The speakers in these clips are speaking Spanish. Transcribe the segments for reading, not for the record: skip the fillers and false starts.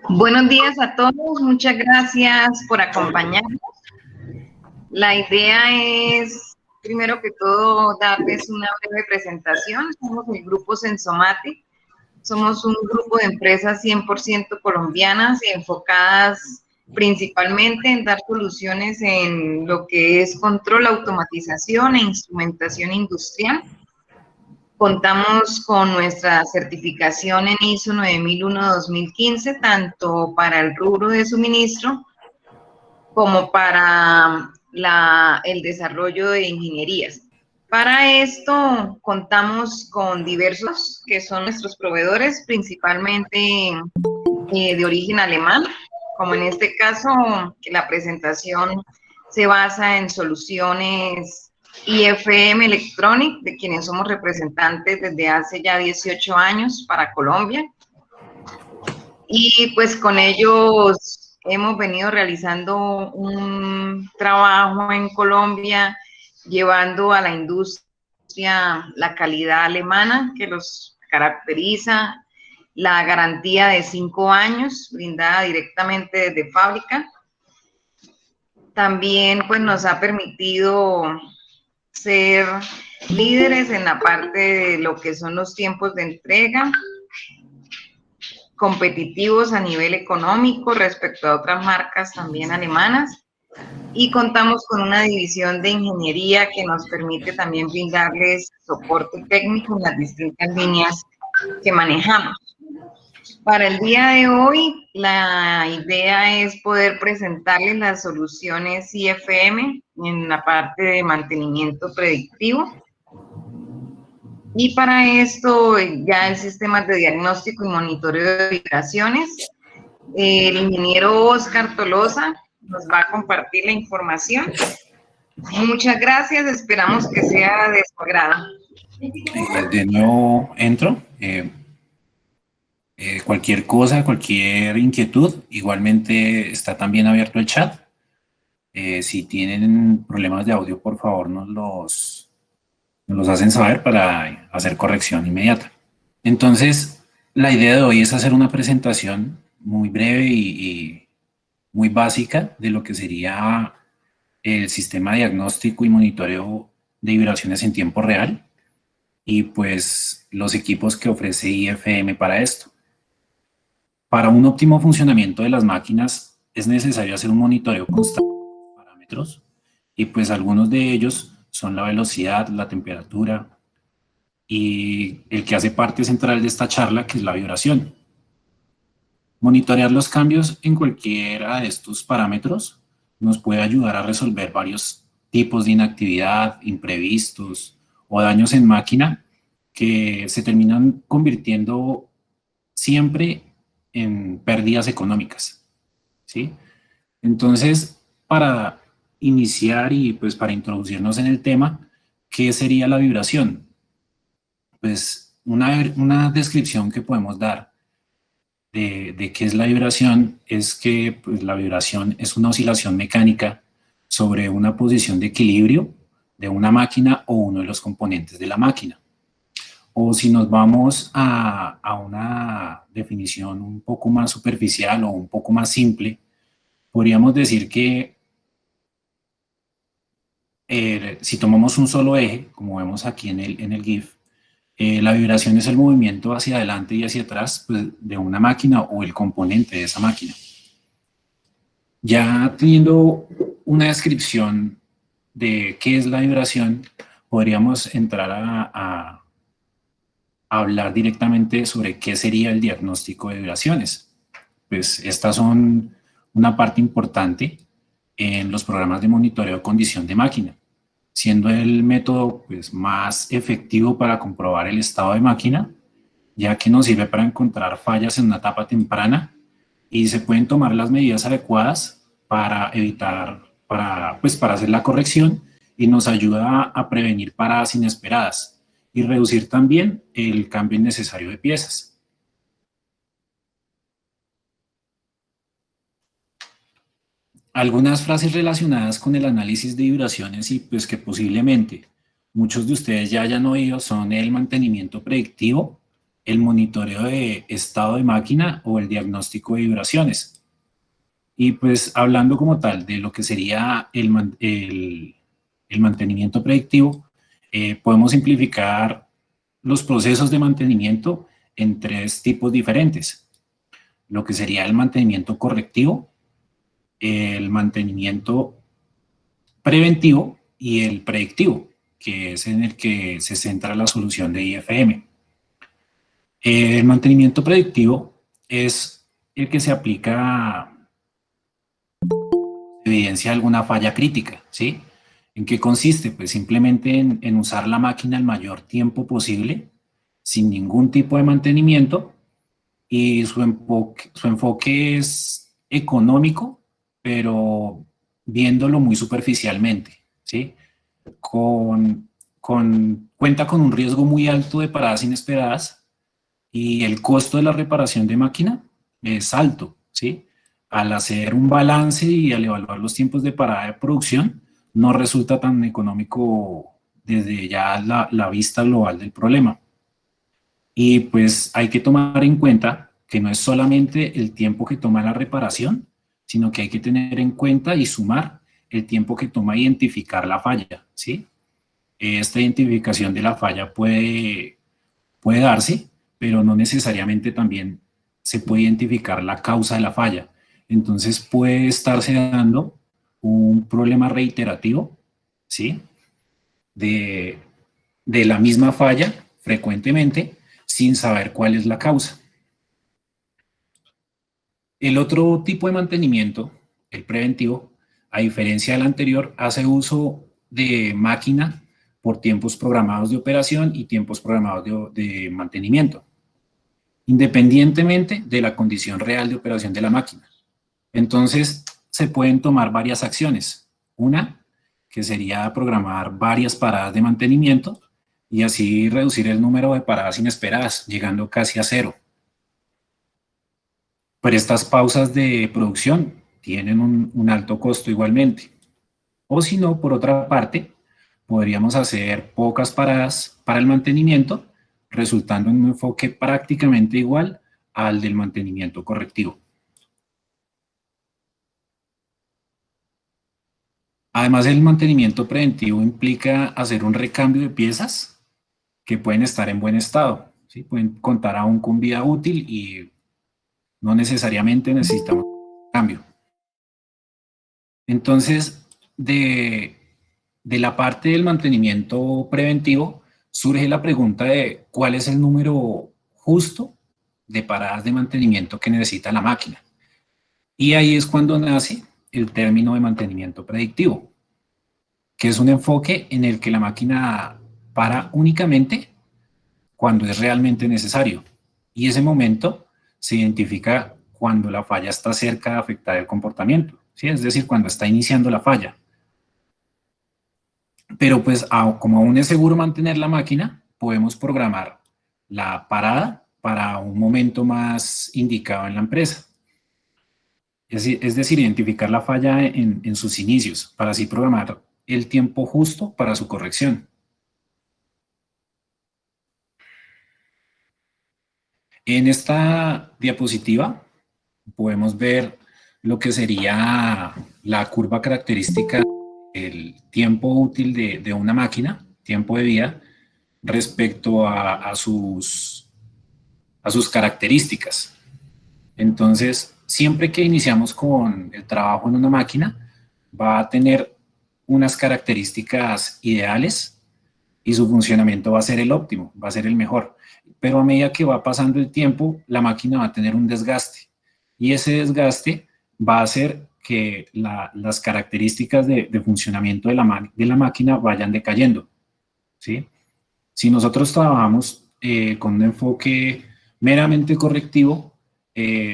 Buenos días a todos, muchas gracias por acompañarnos. La idea es, primero que todo, darles una breve presentación. Somos el grupo Sensomatic. Somos un grupo de empresas 100% colombianas y enfocadas principalmente en dar soluciones en lo que es control, automatización e instrumentación industrial. Contamos con nuestra certificación en ISO 9001-2015, tanto para el rubro de suministro como para el desarrollo de ingenierías. Para esto contamos con diversos que son nuestros proveedores, principalmente de origen alemán, como en este caso, que la presentación se basa en soluciones IFM Electronic, de quienes somos representantes desde hace ya 18 años para Colombia. Y pues con ellos hemos venido realizando un trabajo en Colombia, llevando a la industria la calidad alemana que los caracteriza, la garantía de 5 años brindada directamente desde fábrica. También pues nos ha permitido ser líderes en la parte de lo que son los tiempos de entrega, competitivos a nivel económico respecto a otras marcas también alemanas, y contamos con una división de ingeniería que nos permite también brindarles soporte técnico en las distintas líneas que manejamos. Para el día de hoy, la idea es poder presentarles las soluciones IFM en la parte de mantenimiento predictivo. Y para esto, ya el sistema de diagnóstico y monitoreo de vibraciones, el ingeniero Oscar Tolosa nos va a compartir la información. Muchas gracias, esperamos que sea de su agrado. De nuevo entro. Cualquier cosa, cualquier inquietud, igualmente está también abierto el chat. Si tienen problemas de audio, por favor nos los hacen saber para hacer corrección inmediata. Entonces, la idea de hoy es hacer una presentación muy breve y muy básica de lo que sería el sistema de diagnóstico y monitoreo de vibraciones en tiempo real y pues los equipos que ofrece IFM para esto. Para un óptimo funcionamiento de las máquinas es necesario hacer un monitoreo constante de parámetros y pues algunos de ellos son la velocidad, la temperatura y el que hace parte central de esta charla, que es la vibración. Monitorear los cambios en cualquiera de estos parámetros nos puede ayudar a resolver varios tipos de inactividad, imprevistos o daños en máquina que se terminan convirtiendo siempre en pérdidas económicas, ¿sí? Entonces, para iniciar y pues para introducirnos en el tema, ¿qué sería la vibración? Pues una descripción que podemos dar de qué es la vibración es que pues, la vibración es una oscilación mecánica sobre una posición de equilibrio de una máquina o uno de los componentes de la máquina. O si nos vamos a una definición un poco más superficial o un poco más simple, podríamos decir que si tomamos un solo eje, como vemos aquí en el GIF, la vibración es el movimiento hacia adelante y hacia atrás pues, de una máquina o el componente de esa máquina. Ya teniendo una descripción de qué es la vibración, podríamos entrar a hablar directamente sobre qué sería el diagnóstico de vibraciones. Pues estas son una parte importante en los programas de monitoreo de condición de máquina, siendo el método pues, más efectivo para comprobar el estado de máquina, ya que nos sirve para encontrar fallas en una etapa temprana y se pueden tomar las medidas adecuadas para evitar, para hacer la corrección y nos ayuda a prevenir paradas inesperadas y reducir también el cambio innecesario de piezas. Algunas frases relacionadas con el análisis de vibraciones y pues que posiblemente muchos de ustedes ya hayan oído son el mantenimiento predictivo, el monitoreo de estado de máquina o el diagnóstico de vibraciones. Y pues hablando como tal de lo que sería el mantenimiento predictivo, podemos simplificar los procesos de mantenimiento en tres tipos diferentes. Lo que sería el mantenimiento correctivo, el mantenimiento preventivo y el predictivo, que es en el que se centra la solución de IFM. El mantenimiento predictivo es el que se aplica evidencia alguna falla crítica, ¿sí? ¿En qué consiste? Pues simplemente en usar la máquina el mayor tiempo posible, sin ningún tipo de mantenimiento, y su enfoque es económico, pero viéndolo muy superficialmente, ¿sí? Con, cuenta con un riesgo muy alto de paradas inesperadas y el costo de la reparación de máquina es alto, ¿sí? Al hacer un balance y al evaluar los tiempos de parada de producción, no resulta tan económico desde ya la vista global del problema. Y pues hay que tomar en cuenta que no es solamente el tiempo que toma la reparación, sino que hay que tener en cuenta y sumar el tiempo que toma identificar la falla, ¿sí? Esta identificación de la falla puede darse, pero no necesariamente también se puede identificar la causa de la falla. Entonces puede estarse dando un problema reiterativo, ¿sí? De, de la misma falla frecuentemente sin saber cuál es la causa. El otro tipo de mantenimiento, el preventivo, a diferencia del anterior, hace uso de máquina por tiempos programados de operación y tiempos programados de mantenimiento, independientemente de la condición real de operación de la máquina. Entonces, se pueden tomar varias acciones. Una, que sería programar varias paradas de mantenimiento y así reducir el número de paradas inesperadas, llegando casi a cero. Pero estas pausas de producción tienen un alto costo igualmente. O si no, por otra parte, podríamos hacer pocas paradas para el mantenimiento, resultando en un enfoque prácticamente igual al del mantenimiento correctivo. Además, el mantenimiento preventivo implica hacer un recambio de piezas que pueden estar en buen estado, ¿sí? Pueden contar aún con vida útil y no necesariamente necesitamos un cambio. Entonces, de la parte del mantenimiento preventivo, surge la pregunta de cuál es el número justo de paradas de mantenimiento que necesita la máquina. Y ahí es cuando nace el término de mantenimiento predictivo, que es un enfoque en el que la máquina para únicamente cuando es realmente necesario. Y ese momento se identifica cuando la falla está cerca de afectar el comportamiento, ¿sí? Es decir, cuando está iniciando la falla. Pero pues como aún es seguro mantener la máquina, podemos programar la parada para un momento más indicado en la empresa. Es decir, identificar la falla en sus inicios, para así programar el tiempo justo para su corrección. En esta diapositiva podemos ver lo que sería la curva característica del tiempo útil de una máquina, tiempo de vida, respecto a sus características. Entonces, siempre que iniciamos con el trabajo en una máquina, va a tener unas características ideales y su funcionamiento va a ser el óptimo, va a ser el mejor. Pero a medida que va pasando el tiempo, la máquina va a tener un desgaste. Y ese desgaste va a hacer que las características de funcionamiento de la máquina vayan decayendo, ¿sí? Si nosotros trabajamos con un enfoque meramente correctivo,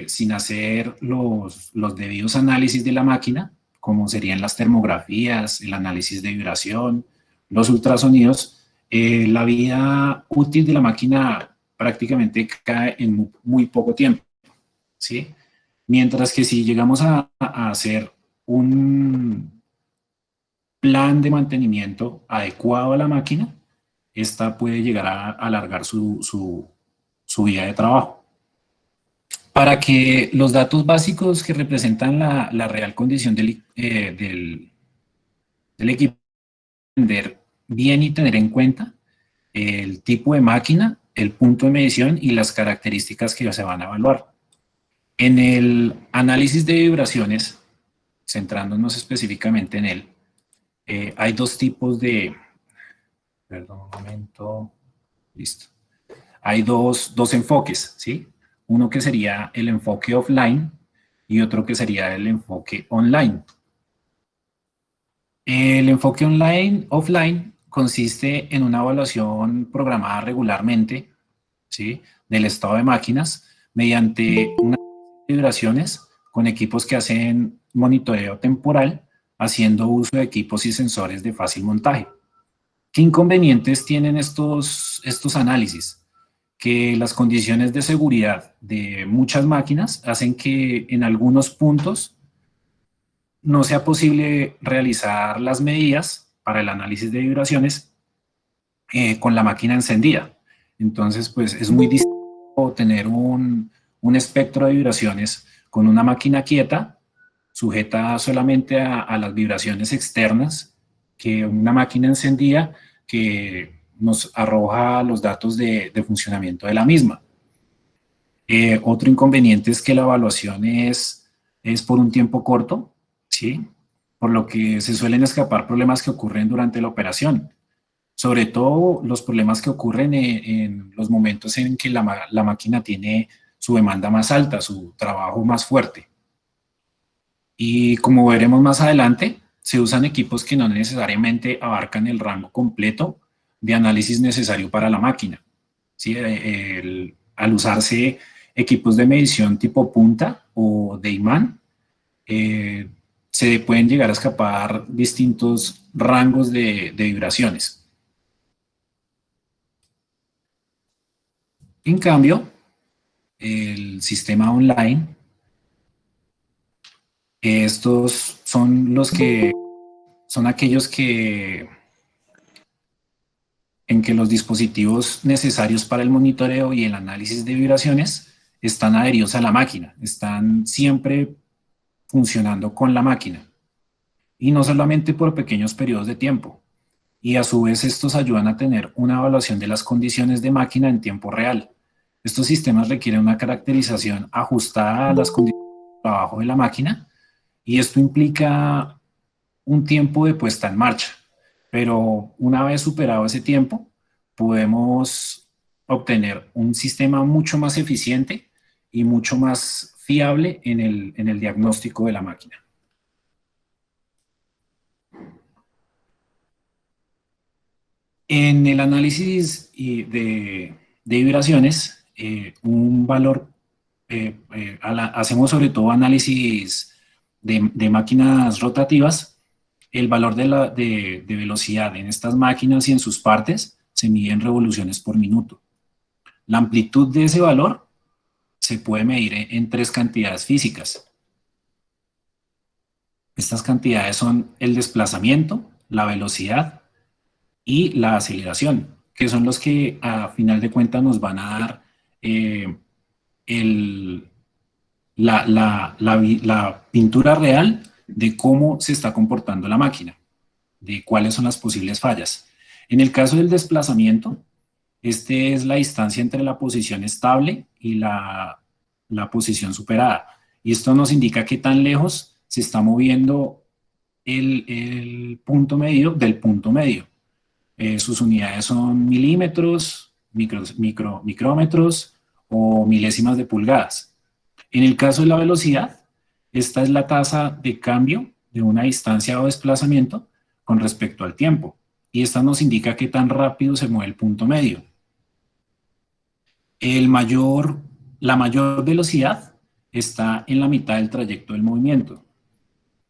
sin hacer los debidos análisis de la máquina, como serían las termografías, el análisis de vibración, los ultrasonidos, la vida útil de la máquina prácticamente cae en muy poco tiempo, ¿sí? Mientras que si llegamos a hacer un plan de mantenimiento adecuado a la máquina, esta puede llegar a alargar su su vía de trabajo. Para que los datos básicos que representan la real condición del equipo, entender bien y tener en cuenta el tipo de máquina, el punto de medición y las características que se van a evaluar. En el análisis de vibraciones, centrándonos específicamente en él, hay dos tipos de... Perdón, un momento. Listo. Hay dos enfoques, ¿sí? Uno que sería el enfoque offline y otro que sería el enfoque online. El enfoque offline consiste en una evaluación programada regularmente, ¿sí?, del estado de máquinas mediante unas vibraciones con equipos que hacen monitoreo temporal, haciendo uso de equipos y sensores de fácil montaje. ¿Qué inconvenientes tienen estos análisis? Que las condiciones de seguridad de muchas máquinas hacen que en algunos puntos no sea posible realizar las medidas para el análisis de vibraciones con la máquina encendida. Entonces, pues es muy distinto tener un espectro de vibraciones con una máquina quieta, sujeta solamente a las vibraciones externas, que una máquina encendida que nos arroja los datos de funcionamiento de la misma. Otro inconveniente es que la evaluación es por un tiempo corto, ¿sí?, por lo que se suelen escapar problemas que ocurren durante la operación, sobre todo los problemas que ocurren en los momentos en que la máquina tiene su demanda más alta, su trabajo más fuerte. Y como veremos más adelante, se usan equipos que no necesariamente abarcan el rango completo de análisis necesario para la máquina, ¿sí? Al usarse equipos de medición tipo punta o de imán, se pueden llegar a escapar distintos rangos de vibraciones. En cambio, el sistema online, estos son aquellos en que los dispositivos necesarios para el monitoreo y el análisis de vibraciones están adheridos a la máquina, están siempre funcionando con la máquina, y no solamente por pequeños periodos de tiempo. Y a su vez estos ayudan a tener una evaluación de las condiciones de máquina en tiempo real. Estos sistemas requieren una caracterización ajustada a las condiciones de trabajo de la máquina, y esto implica un tiempo de puesta en marcha. Pero una vez superado ese tiempo, podemos obtener un sistema mucho más eficiente y mucho más fiable en el diagnóstico de la máquina. En el análisis de vibraciones, un valor, hacemos sobre todo análisis de máquinas rotativas. El valor de velocidad en estas máquinas y en sus partes se mide en revoluciones por minuto. La amplitud de ese valor se puede medir en tres cantidades físicas. Estas cantidades son el desplazamiento, la velocidad y la aceleración, que son los que a final de cuentas nos van a dar la pintura real de cómo se está comportando la máquina, de cuáles son las posibles fallas. En el caso del desplazamiento, este es la distancia entre la posición estable y la posición superada. Y esto nos indica qué tan lejos se está moviendo el punto medio del punto medio. Sus unidades son milímetros, micrómetros o milésimas de pulgadas. En el caso de la velocidad, esta es la tasa de cambio de una distancia o desplazamiento con respecto al tiempo, y esta nos indica qué tan rápido se mueve el punto medio. La mayor velocidad está en la mitad del trayecto del movimiento.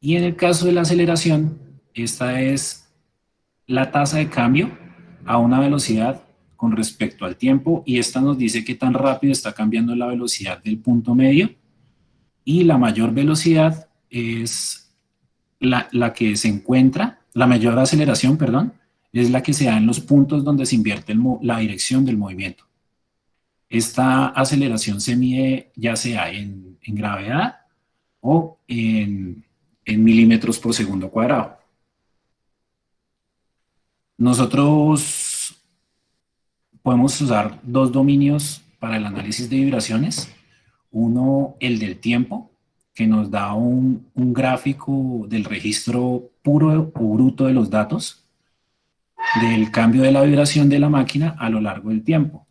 Y en el caso de la aceleración, esta es la tasa de cambio a una velocidad con respecto al tiempo, y esta nos dice qué tan rápido está cambiando la velocidad del punto medio, y la mayor velocidad es la que se encuentra, la mayor aceleración, perdón, es la que se da en los puntos donde se invierte la dirección del movimiento. Esta aceleración se mide ya sea en gravedad o en milímetros por segundo cuadrado. Nosotros podemos usar dos dominios para el análisis de vibraciones. Uno, el del tiempo, que nos da un gráfico del registro puro o bruto de los datos, del cambio de la vibración de la máquina a lo largo del tiempo.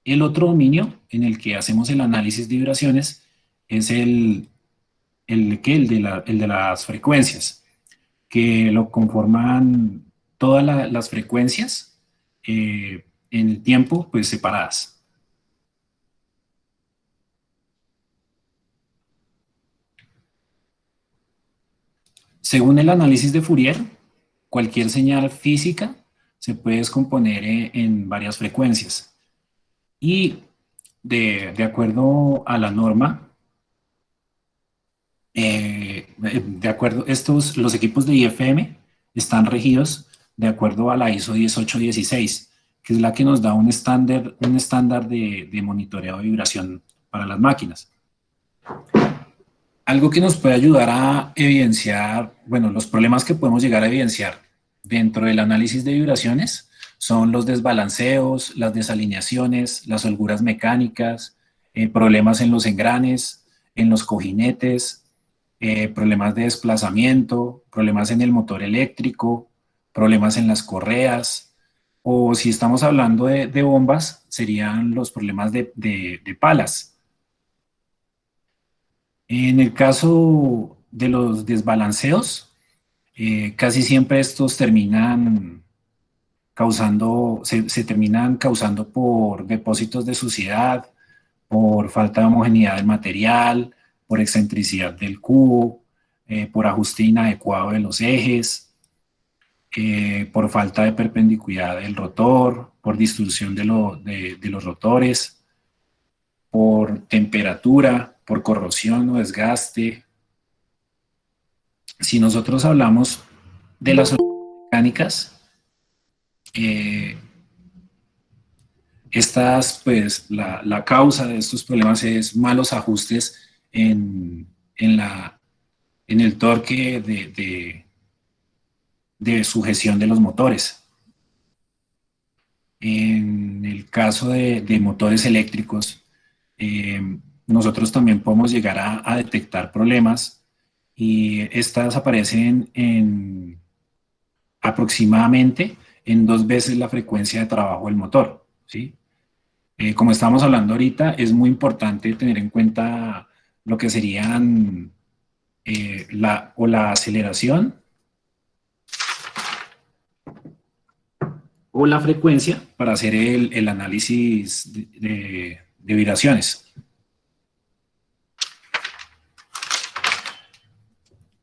El otro dominio en el que hacemos el análisis de vibraciones es el de las frecuencias, que lo conforman todas las frecuencias en el tiempo, pues separadas. Según el análisis de Fourier, cualquier señal física se puede descomponer en varias frecuencias. Y de acuerdo a la norma, los equipos de IFM están regidos de acuerdo a la ISO 10816, que es la que nos da un estándar de monitoreo de vibración para las máquinas. Algo que nos puede ayudar a evidenciar, bueno, los problemas que podemos llegar a evidenciar dentro del análisis de vibraciones son los desbalanceos, las desalineaciones, las holguras mecánicas, problemas en los engranes, en los cojinetes, problemas de desplazamiento, problemas en el motor eléctrico, problemas en las correas, o si estamos hablando de bombas, serían los problemas de palas. En el caso de los desbalanceos, casi siempre estos terminan se terminan causando por depósitos de suciedad, por falta de homogeneidad del material, por excentricidad del cubo, por ajuste inadecuado de los ejes, por falta de perpendicular del rotor, por distorsión de los rotores, por temperatura, por corrosión o desgaste. Si nosotros hablamos de las mecánicas, la causa de estos problemas es malos ajustes en el torque de sujeción de los motores. En el caso de motores eléctricos, nosotros también podemos llegar a detectar problemas y estas aparecen aproximadamente en 2 veces la frecuencia de trabajo del motor, ¿sí? Como estábamos hablando ahorita, es muy importante tener en cuenta lo que serían la aceleración o la frecuencia para hacer el análisis de vibraciones.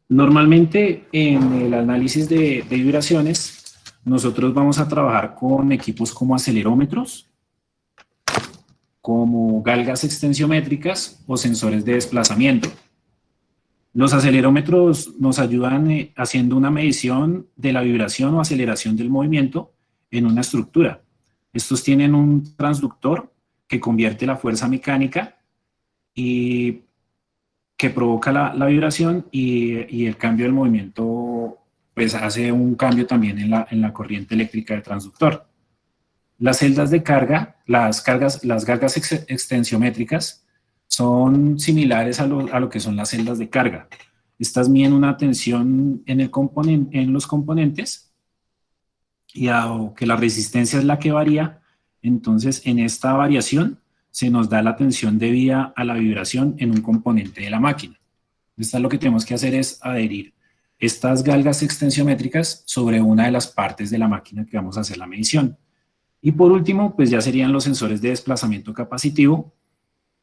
Normalmente en el análisis de vibraciones, nosotros vamos a trabajar con equipos como acelerómetros, como galgas extensiométricas o sensores de desplazamiento. Los acelerómetros nos ayudan haciendo una medición de la vibración o aceleración del movimiento en una estructura. Estos tienen un transductor que convierte la fuerza mecánica y que provoca la vibración y el cambio del movimiento, pues hace un cambio también en la corriente eléctrica del transductor. Las celdas de carga, las galgas extensiométricas, son similares a lo que son las celdas de carga. Estas miden una tensión en los componentes y aunque la resistencia es la que varía, entonces en esta variación se nos da la tensión debida a la vibración en un componente de la máquina. Entonces lo que tenemos que hacer es adherir estas galgas extensiométricas sobre una de las partes de la máquina que vamos a hacer la medición. Y por último, pues ya serían los sensores de desplazamiento capacitivo,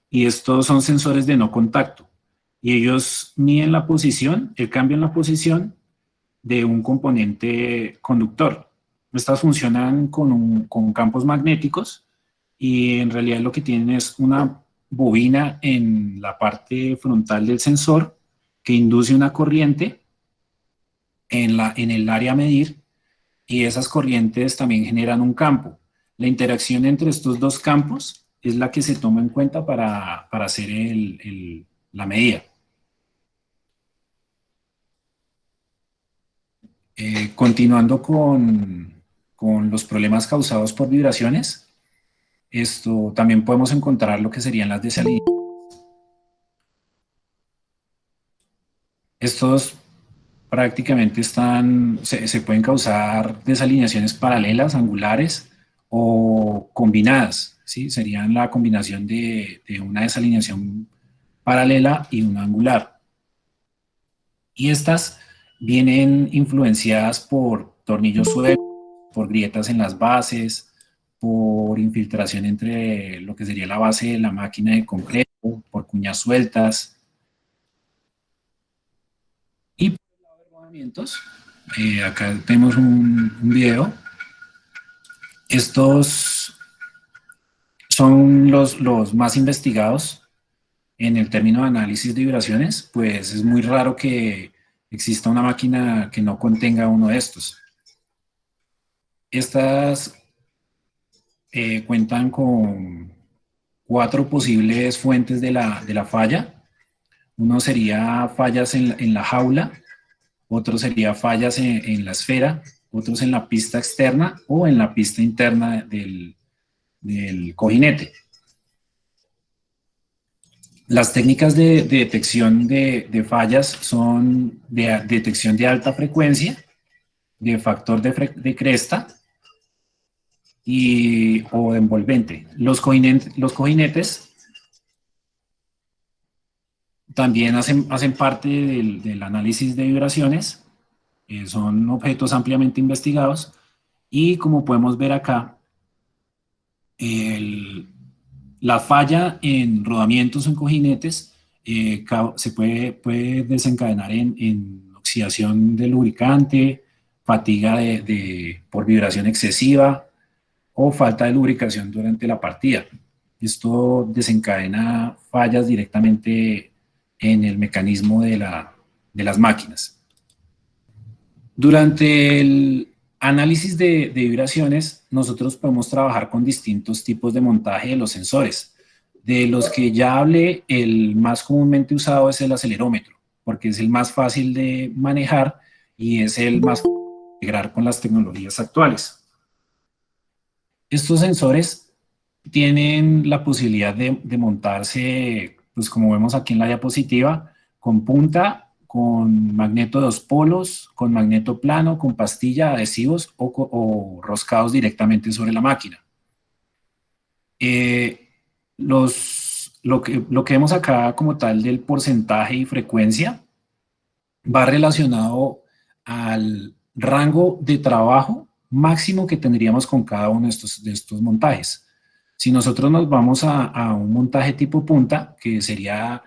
y estos son sensores de no contacto, y ellos miden la posición, el cambio en la posición de un componente conductor. Estas funcionan con campos magnéticos, y en realidad lo que tienen es una bobina en la parte frontal del sensor que induce una corriente en el área a medir, y esas corrientes también generan un campo. La interacción entre estos dos campos es la que se toma en cuenta para hacer la medida. Continuando con los problemas causados por vibraciones, esto también podemos encontrar lo que serían las desalineaciones. Estos prácticamente se pueden causar desalineaciones paralelas, angulares o combinadas, ¿sí? Serían la combinación de una desalineación paralela y una angular. Y estas vienen influenciadas por tornillos sueltos, por grietas en las bases, por infiltración entre lo que sería la base de la máquina de concreto, por cuñas sueltas. Y por el lado de rodamientos, acá tenemos un video. Estos son los más investigados en el término de análisis de vibraciones, pues es muy raro que exista una máquina que no contenga uno de estos. Estas cuentan con 4 posibles fuentes de la falla. Uno sería fallas en la jaula, otro sería fallas en la esfera, otros en la pista externa o en la pista interna del cojinete. Las técnicas de detección de fallas son de detección de alta frecuencia, de factor de cresta o de envolvente. Los cojinetes también hacen parte del análisis de vibraciones, son objetos ampliamente investigados y como podemos ver acá, la falla en rodamientos o en cojinetes se puede desencadenar en oxidación del lubricante, fatiga por vibración excesiva o falta de lubricación durante la partida. Esto desencadena fallas directamente en el mecanismo de las máquinas. Durante el análisis de vibraciones, nosotros podemos trabajar con distintos tipos de montaje de los sensores. De los que ya hablé, el más comúnmente usado es el acelerómetro, porque es el más fácil de manejar y es el más fácil de integrar con las tecnologías actuales. Estos sensores tienen la posibilidad de montarse, pues como vemos aquí en la diapositiva, con punta, con magneto de 2 polos, con magneto plano, con pastilla, adhesivos o roscados directamente sobre la máquina. Lo que vemos acá como tal del porcentaje y frecuencia va relacionado al rango de trabajo máximo que tendríamos con cada uno de estos montajes. Si nosotros nos vamos a un montaje tipo punta, que sería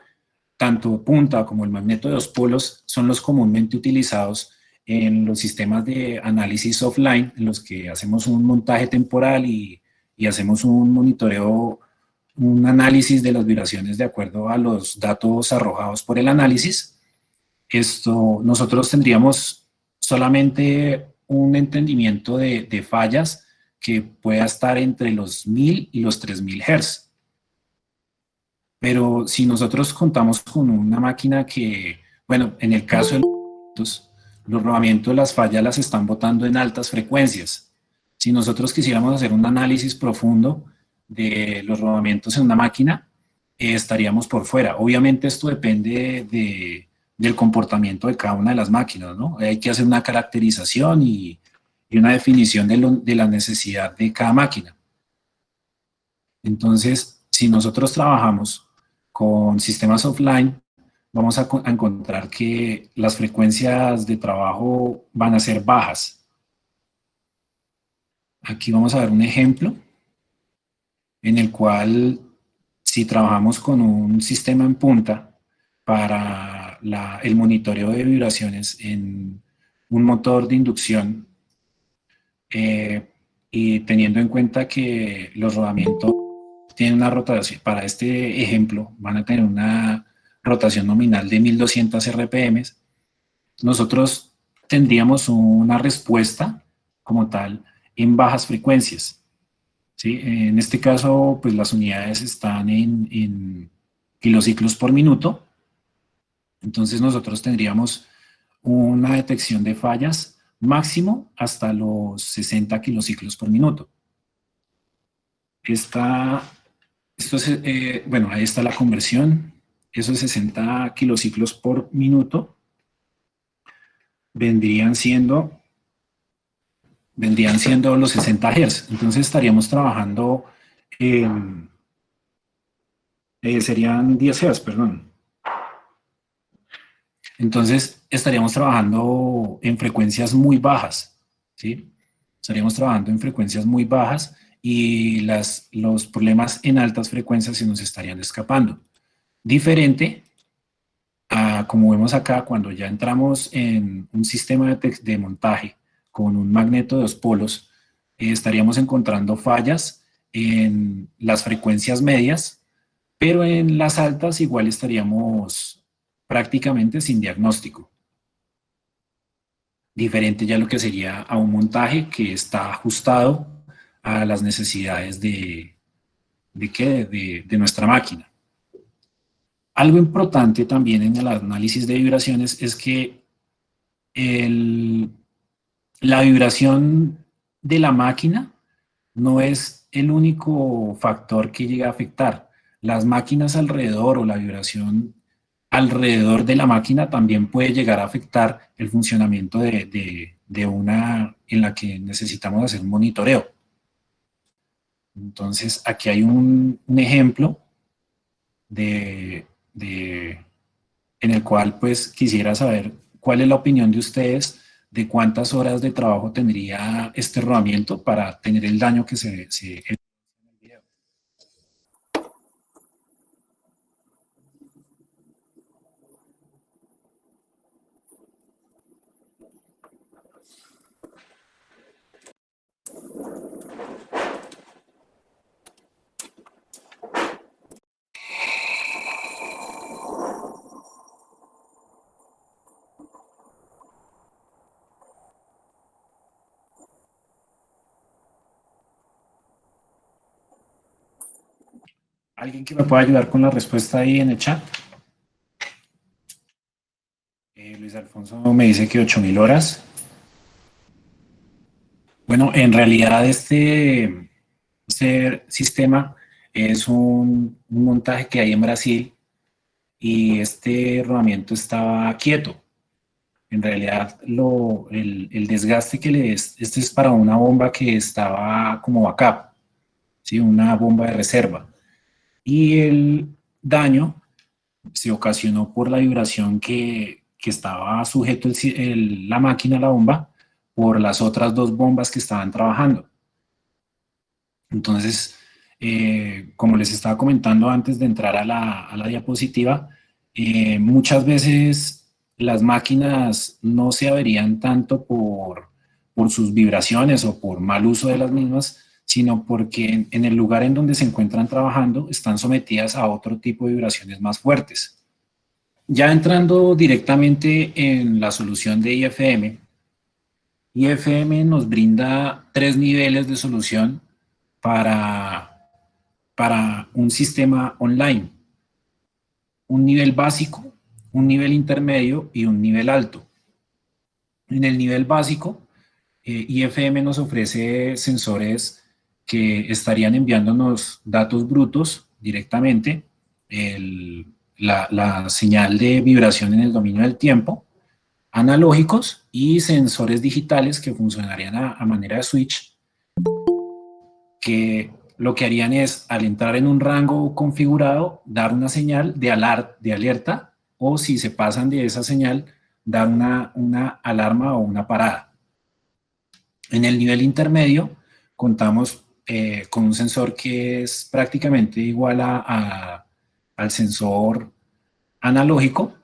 tanto punta como el magneto de 2 polos, son los comúnmente utilizados en los sistemas de análisis offline, en los que hacemos un montaje temporal y hacemos un monitoreo, un análisis de las vibraciones de acuerdo a los datos arrojados por el análisis. Nosotros tendríamos solamente un entendimiento de fallas que pueda estar entre los 1000 y los 3000 Hz. Pero si nosotros contamos con una máquina que, bueno, en el caso de los rodamientos, las fallas las están botando en altas frecuencias. Si nosotros quisiéramos hacer un análisis profundo de los rodamientos en una máquina, estaríamos por fuera. Obviamente esto depende del comportamiento de cada una de las máquinas, ¿no? Hay que hacer una caracterización y una definición de la necesidad de cada máquina. Entonces, si nosotros trabajamos con sistemas offline, vamos a encontrar que las frecuencias de trabajo van a ser bajas. Aquí vamos a ver un ejemplo en el cual, si trabajamos con un sistema en punta para el monitoreo de vibraciones en un motor de inducción, y teniendo en cuenta que los rodamientos tienen una rotación, para este ejemplo, van a tener una rotación nominal de 1200 RPM, nosotros tendríamos una respuesta como tal en bajas frecuencias. ¿sí? En este caso, pues las unidades están en kilociclos por minuto. Entonces nosotros tendríamos una detección de fallas máximo hasta los 60 kilociclos por minuto. Bueno, ahí está la conversión. Esos 60 kilociclos por minuto vendrían siendo los 60 Hz. Entonces estaríamos trabajando, serían 10 Hz, perdón. Entonces estaríamos trabajando en frecuencias muy bajas, ¿sí? Estaríamos trabajando en frecuencias muy bajas y los problemas en altas frecuencias se nos estarían escapando. Diferente a como vemos acá, cuando ya entramos en un sistema de montaje con un magneto de dos polos, estaríamos encontrando fallas en las frecuencias medias, pero en las altas igual estaríamos prácticamente sin diagnóstico. Diferente ya lo que sería a un montaje que está ajustado a las necesidades de nuestra máquina. Algo importante también en el análisis de vibraciones es que la vibración de la máquina no es el único factor que llega a afectar. Las máquinas alrededor o la vibración alrededor de la máquina también puede llegar a afectar el funcionamiento de una en la que necesitamos hacer un monitoreo. Entonces, aquí hay un ejemplo en el cual pues quisiera saber cuál es la opinión de ustedes de cuántas horas de trabajo tendría este rodamiento para tener el daño que se ¿Alguien que me pueda ayudar con la respuesta ahí en el chat? Luis Alfonso me dice que 8.000 horas. Bueno, en realidad este sistema es un montaje que hay en Brasil y este rodamiento estaba quieto. En realidad, el desgaste que este es para una bomba que estaba como backup, ¿sí? Una bomba de reserva. Y el daño se ocasionó por la vibración que estaba sujeto la máquina a la bomba por las otras dos bombas que estaban trabajando. Entonces, como les estaba comentando antes de entrar a la diapositiva, muchas veces las máquinas no se averían tanto por sus vibraciones o por mal uso de las mismas, sino porque en el lugar en donde se encuentran trabajando están sometidas a otro tipo de vibraciones más fuertes. Ya entrando directamente en la solución de IFM, IFM nos brinda 3 niveles de solución para un sistema online. Un nivel básico, un nivel intermedio y un nivel alto. En el nivel básico, IFM nos ofrece sensores que estarían enviándonos datos brutos directamente, la señal de vibración en el dominio del tiempo, analógicos y sensores digitales que funcionarían a manera de switch, que lo que harían es, al entrar en un rango configurado, dar una señal de alerta, o si se pasan de esa señal, dar una alarma o una parada. En el nivel intermedio, contamos con un sensor que es prácticamente igual al sensor analógico,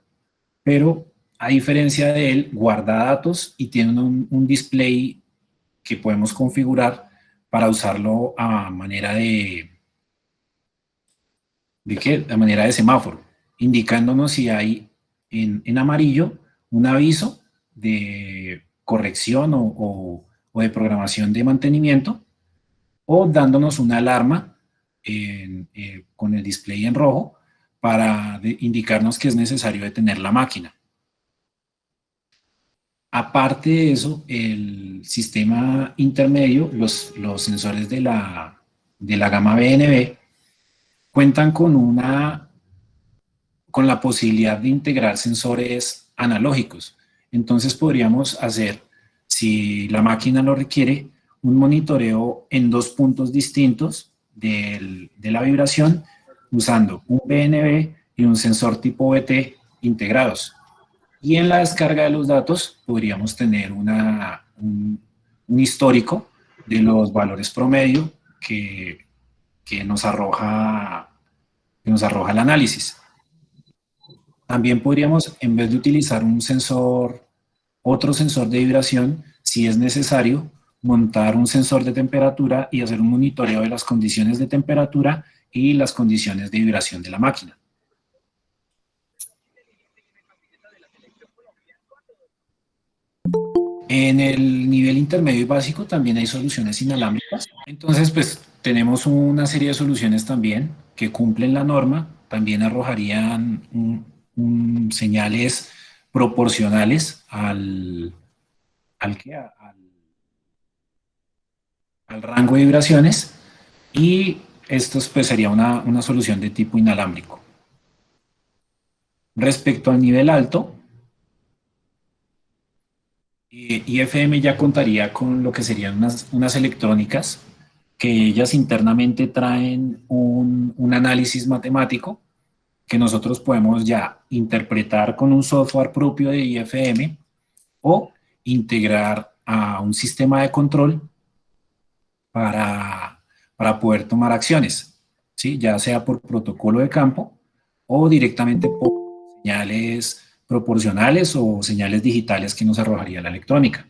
pero a diferencia de él, guarda datos y tiene un display que podemos configurar para usarlo a manera a manera de semáforo, indicándonos si hay en amarillo un aviso de corrección o de programación de mantenimiento, o dándonos una alarma con el display en rojo para indicarnos que es necesario detener la máquina. Aparte de eso, el sistema intermedio, los sensores de la gama BNB, cuentan con la posibilidad de integrar sensores analógicos. Entonces podríamos hacer, si la máquina lo requiere, un monitoreo en dos puntos distintos de la vibración usando un BNB y un sensor tipo BT integrados. Y en la descarga de los datos podríamos tener un histórico de los valores promedio que nos arroja el análisis. También podríamos, en vez de utilizar otro sensor de vibración, si es necesario, montar un sensor de temperatura y hacer un monitoreo de las condiciones de temperatura y las condiciones de vibración de la máquina. En el nivel intermedio y básico también hay soluciones inalámbricas. Entonces, pues tenemos una serie de soluciones también que cumplen la norma, también arrojarían señales proporcionales al, que- al- al rango de vibraciones, y esto pues sería una solución de tipo inalámbrico. Respecto al nivel alto, IFM ya contaría con lo que serían unas electrónicas que ellas internamente traen un análisis matemático que nosotros podemos ya interpretar con un software propio de IFM o integrar a un sistema de control para poder tomar acciones, ¿sí? Ya sea por protocolo de campo o directamente por señales proporcionales o señales digitales que nos arrojaría la electrónica.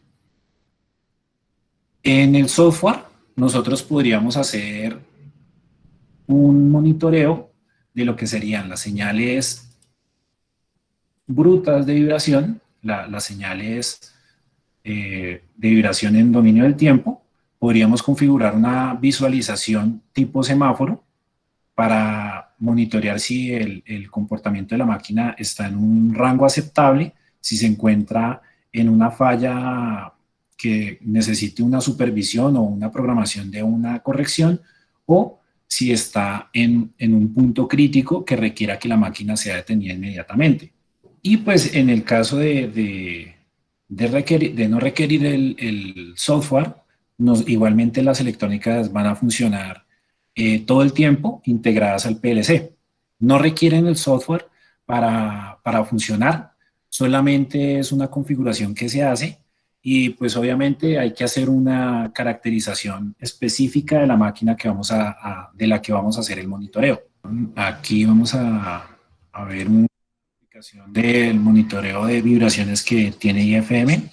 En el software, nosotros podríamos hacer un monitoreo de lo que serían las señales brutas de vibración, las señales de vibración en dominio del tiempo. Podríamos configurar una visualización tipo semáforo para monitorear si el comportamiento de la máquina está en un rango aceptable, si se encuentra en una falla que necesite una supervisión o una programación de una corrección, o si está en un punto crítico que requiera que la máquina sea detenida inmediatamente. Y pues en el caso de no requerir el software, igualmente las electrónicas van a funcionar todo el tiempo integradas al PLC. No requieren el software para funcionar, solamente es una configuración que se hace, y pues obviamente hay que hacer una caracterización específica de la máquina de la que vamos a hacer el monitoreo. Aquí vamos a ver una aplicación del monitoreo de vibraciones que tiene IFM.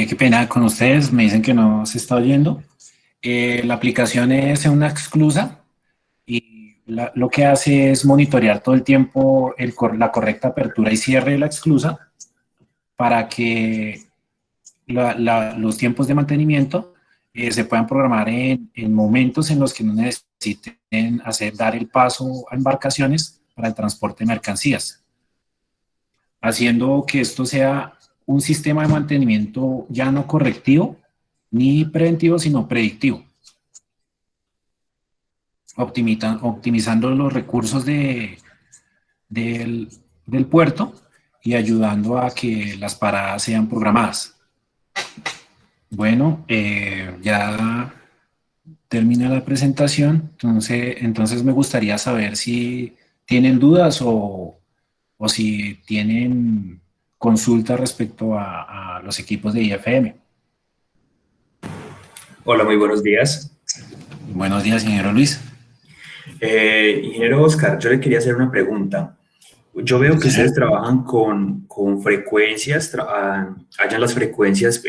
Qué pena con ustedes, me dicen que no se está oyendo. La aplicación es una exclusa y lo que hace es monitorear todo el tiempo la correcta apertura y cierre de la exclusa para que los tiempos de mantenimiento se puedan programar en momentos en los que no necesiten dar el paso a embarcaciones para el transporte de mercancías, haciendo que esto sea un sistema de mantenimiento ya no correctivo ni preventivo, sino predictivo, optimizando los recursos del puerto y ayudando a que las paradas sean programadas. Bueno, ya termina la presentación, entonces me gustaría saber si tienen dudas o si tienen consulta respecto a los equipos de IFM. Hola, muy buenos días. Buenos días, ingeniero Luis. Ingeniero Oscar, yo le quería hacer una pregunta. Yo veo que ustedes trabajan con frecuencias, hallan las frecuencias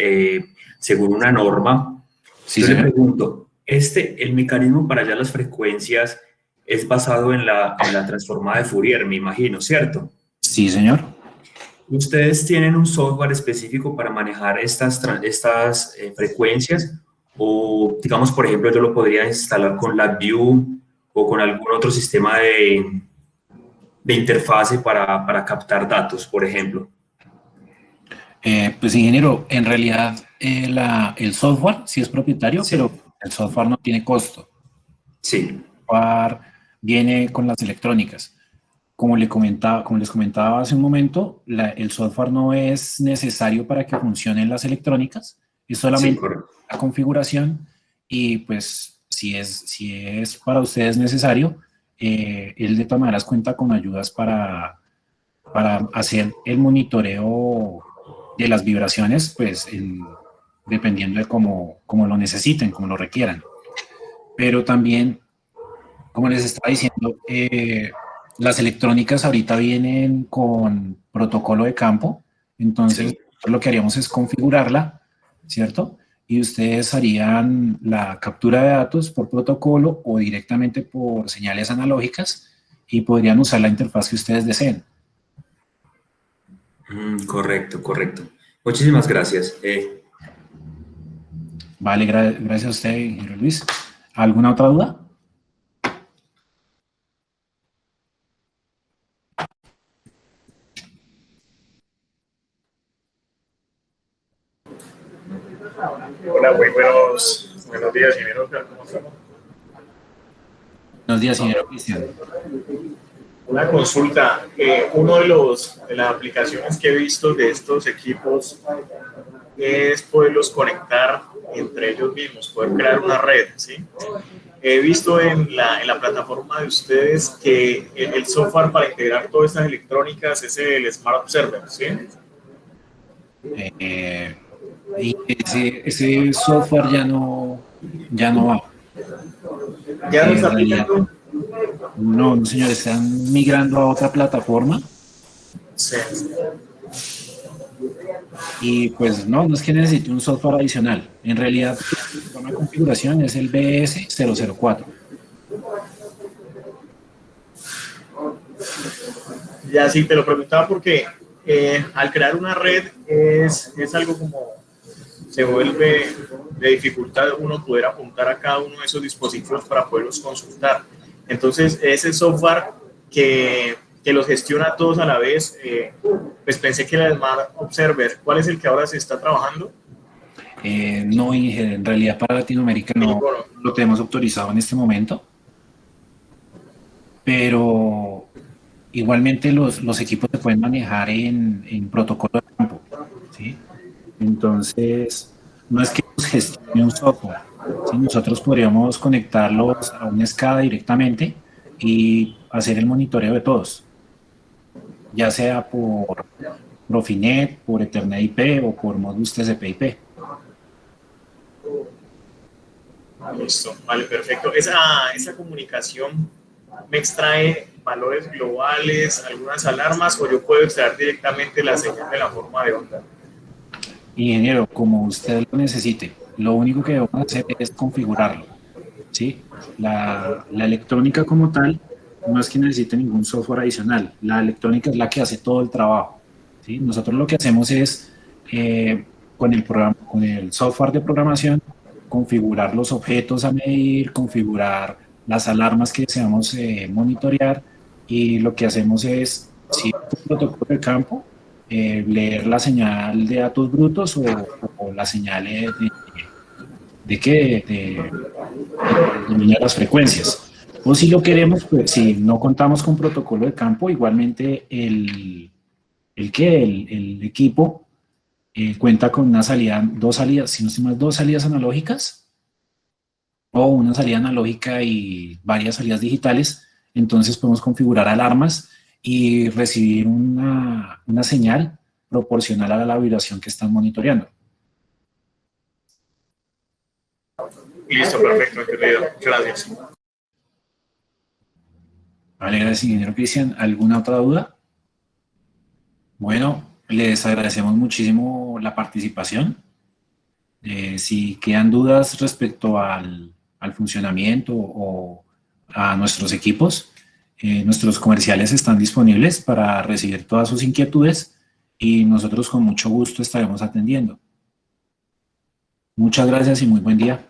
según una norma. Sí, yo señor. le pregunto, el mecanismo para hallar las frecuencias es basado en la transformada de Fourier, me imagino, ¿cierto? Sí, señor. ¿Ustedes tienen un software específico para manejar estas frecuencias? O, digamos, por ejemplo, yo lo podría instalar con LabVIEW o con algún otro sistema de interfase para captar datos, por ejemplo. Pues, ingeniero, en realidad el software sí es propietario, Sí. pero el software no tiene costo. Sí. El software viene con las electrónicas. Como les comentaba hace un momento, el software no es necesario para que funcionen las electrónicas, es solamente la configuración y pues si es para ustedes necesario, él de todas maneras cuenta con ayudas para hacer el monitoreo de las vibraciones, pues dependiendo de cómo lo necesiten, cómo lo requieran. Pero también, como les estaba diciendo, las electrónicas ahorita vienen con protocolo de campo, entonces lo que haríamos es configurarla, ¿cierto? Y ustedes harían la captura de datos por protocolo o directamente por señales analógicas y podrían usar la interfaz que ustedes deseen. Correcto. Muchísimas gracias. Vale, gracias a usted, ingeniero Luis. ¿Alguna otra duda? Hola, muy buenos días, ingeniero Oscar, ¿cómo estamos? Buenos días, señor Cristian. Una consulta, de las aplicaciones que he visto de estos equipos es poderlos conectar entre ellos mismos, poder crear una red, ¿sí? He visto en la plataforma de ustedes que el software para integrar todas estas electrónicas es el Smart Observer, ¿sí? Y ese software ya no va. ¿Ya no está aplicando? No, señor, están migrando a otra plataforma. Sí. Y pues no es que necesite un software adicional. En realidad, la configuración es el BS004. Ya sí, te lo preguntaba porque al crear una red es algo como se vuelve de dificultad uno poder apuntar a cada uno de esos dispositivos para poderlos consultar. Entonces, ese software que los gestiona todos a la vez, pues pensé que era el Smart Observer. ¿Cuál es el que ahora se está trabajando? No, en realidad para Latinoamérica no lo tenemos autorizado en este momento, pero igualmente los equipos se pueden manejar en protocolo de campo, ¿sí? Entonces, no es que nos gestione un software, ¿sí? Nosotros podríamos conectarlos a un SCADA directamente y hacer el monitoreo de todos, ya sea por Profinet, por Ethernet IP o por Modbus TCP/IP. Listo, vale, perfecto. Esa comunicación me extrae valores globales, algunas alarmas, o yo puedo extraer directamente la señal de la forma de onda. Ingeniero, como usted lo necesite, lo único que debemos hacer es configurarlo, ¿sí? La electrónica como tal no es que necesite ningún software adicional. La electrónica es la que hace todo el trabajo, ¿sí? Nosotros lo que hacemos es, con el software de programación, configurar los objetos a medir, configurar las alarmas que deseamos monitorear, y lo que hacemos es, si es un protocolo de campo, leer la señal de datos brutos o la señal de las frecuencias. O si lo queremos, pues si no contamos con protocolo de campo, igualmente el equipo cuenta con una salida, dos salidas, si no estoy mal, dos salidas analógicas o una salida analógica y varias salidas digitales. Entonces podemos configurar alarmas y recibir una señal proporcional a la vibración que están monitoreando. Listo, perfecto, entendido. Gracias. Vale, gracias, ingeniero Cristian. ¿Alguna otra duda? Bueno, les agradecemos muchísimo la participación. Si quedan dudas respecto al funcionamiento o a nuestros equipos, nuestros comerciales están disponibles para recibir todas sus inquietudes y nosotros con mucho gusto estaremos atendiendo. Muchas gracias y muy buen día.